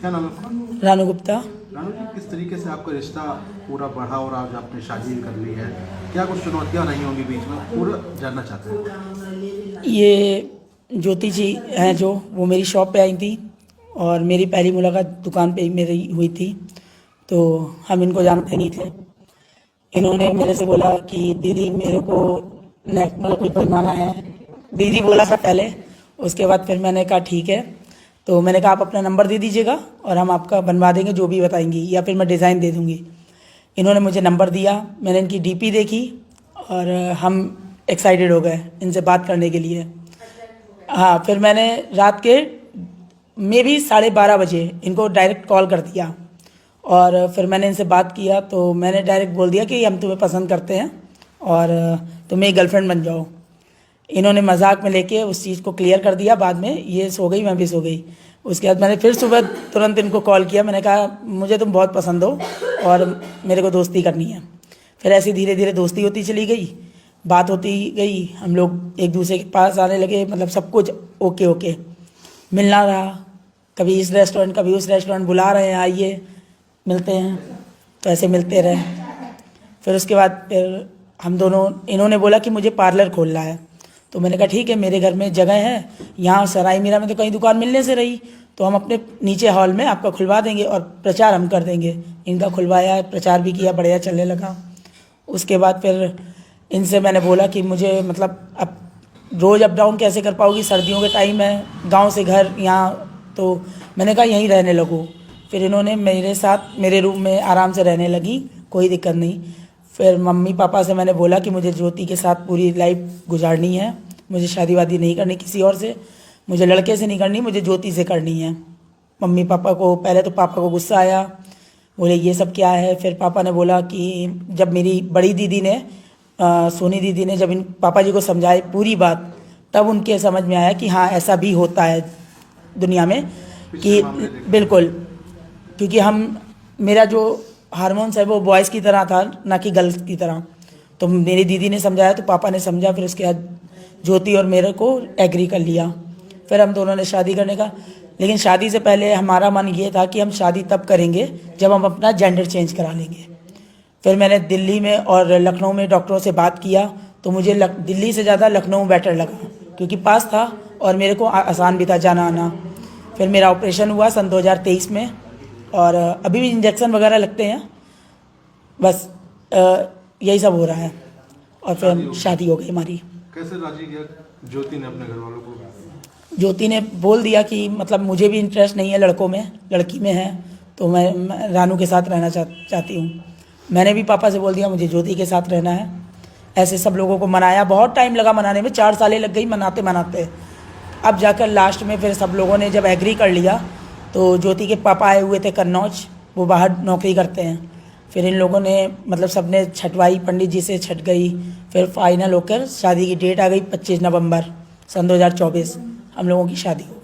क्या नाम है आपका? रानू गुप्ता। रानू जी, किस तरीके से आपका रिश्ता पूरा बढ़ा और आज आपने शादी कर ली है, क्या कुछ चुनौतियाँ नहीं होंगी बीच में, पूरा जानना चाहते हैं। ये ज्योति जी हैं जो, वो मेरी शॉप पे आई थी और मेरी पहली मुलाकात दुकान पे ही मेरी हुई थी। तो हम इनको जानते नहीं थे। इन्होंने मेरे से बोला कि दीदी मेरे को नेशनल कुछ बनवाना है। दीदी बोला था पहले, उसके बाद फिर मैंने कहा ठीक है। तो मैंने कहा आप अपना नंबर दे दीजिएगा और हम आपका बनवा देंगे जो भी बताएंगी, या फिर मैं डिज़ाइन दे दूँगी। इन्होंने मुझे नंबर दिया, मैंने इनकी डीपी देखी और हम एक्साइटेड हो गए इनसे बात करने के लिए। हाँ, फिर मैंने रात के में भी 12:30 बजे इनको डायरेक्ट कॉल कर दिया और फिर मैंने इनसे बात किया। तो मैंने डायरेक्ट बोल दिया कि हम तुम्हें पसंद करते हैं और तुम मेरी गर्लफ्रेंड बन जाओ। इन्होंने मजाक में लेके उस चीज़ को क्लियर कर दिया। बाद में ये सो गई, मैं भी सो गई। उसके बाद मैंने फिर सुबह तुरंत इनको कॉल किया। मैंने कहा मुझे तुम बहुत पसंद हो और मेरे को दोस्ती करनी है। फिर ऐसी धीरे धीरे दोस्ती होती चली गई, बात होती गई, हम लोग एक दूसरे के पास आने लगे। मतलब सब कुछ ओके ओके, मिलना रहा, कभी इस रेस्टोरेंट कभी उस रेस्टोरेंट, बुला रहे हैं आइए मिलते हैं, तो ऐसे मिलते रहे। फिर उसके बाद फिर हम दोनों, इन्होंने बोला कि मुझे पार्लर खोलना है। तो मैंने कहा ठीक है, मेरे घर में जगह है, यहाँ सराय मीरा में तो कहीं दुकान मिलने से रही, तो हम अपने नीचे हॉल में आपका खुलवा देंगे और प्रचार हम कर देंगे। इनका खुलवाया, प्रचार भी किया, बढ़िया चलने लगा। उसके बाद फिर इनसे मैंने बोला कि मुझे मतलब अब रोज़ अप डाउन कैसे कर पाओगी, सर्दियों के टाइम है, गांव से घर यहाँ, तो मैंने कहा यहीं रहने लगो। फिर इन्होंने मेरे साथ मेरे रूम में आराम से रहने लगी, कोई दिक्कत नहीं। फिर मम्मी पापा से मैंने बोला कि मुझे ज्योति के साथ पूरी लाइफ गुजारनी है, मुझे शादी वादी नहीं करनी किसी और से, मुझे लड़के से नहीं करनी, मुझे ज्योति से करनी है। मम्मी पापा को, पहले तो पापा को गुस्सा आया, बोले ये सब क्या है। फिर पापा ने बोला कि जब मेरी बड़ी दीदी ने सोनी दीदी ने जब इन पापा जी को समझाई पूरी बात, तब उनके समझ में आया कि हाँ ऐसा भी होता है दुनिया में, कि बिल्कुल, क्योंकि मेरा जो हार्मोन्स है वो बॉयज़ की तरह था, ना कि गर्ल्स की तरह। तो मेरी दीदी ने समझाया तो पापा ने समझा। फिर उसके बाद ज्योति और मेरे को एग्री कर लिया। फिर हम दोनों ने शादी करने का, लेकिन शादी से पहले हमारा मन ये था कि हम शादी तब करेंगे जब हम अपना जेंडर चेंज करा लेंगे। फिर मैंने दिल्ली में और लखनऊ में डॉक्टरों से बात किया, तो मुझे दिल्ली से ज़्यादा लखनऊ बेटर लगा, क्योंकि पास था और मेरे को आसान भी था जाना आना। फिर मेरा ऑपरेशन हुआ सन 2023 में और अभी भी इंजेक्शन वगैरह लगते हैं, बस यही सब हो रहा है। और फिर शादी हो गई हमारी। कैसे राजी किया ज्योति ने अपने घर वालों को? ज्योति ने बोल दिया कि मतलब मुझे भी इंटरेस्ट नहीं है लड़कों में, लड़की में है, तो मैं रानू के साथ रहना चाहती हूँ। मैंने भी पापा से बोल दिया मुझे ज्योति के साथ रहना है। ऐसे सब लोगों को मनाया, बहुत टाइम लगा मनाने में, 4 सालें लग गई मनाते मनाते। अब जाकर लास्ट में फिर सब लोगों ने जब एग्री कर लिया, तो ज्योति के पापा आए हुए थे कन्नौज, वो बाहर नौकरी करते हैं। फिर इन लोगों ने मतलब सबने छठवाई, पंडित जी से छट गई। फिर फाइनल होकर शादी की डेट आ गई 25 नवंबर सन 2024, हम लोगों की शादी हुई।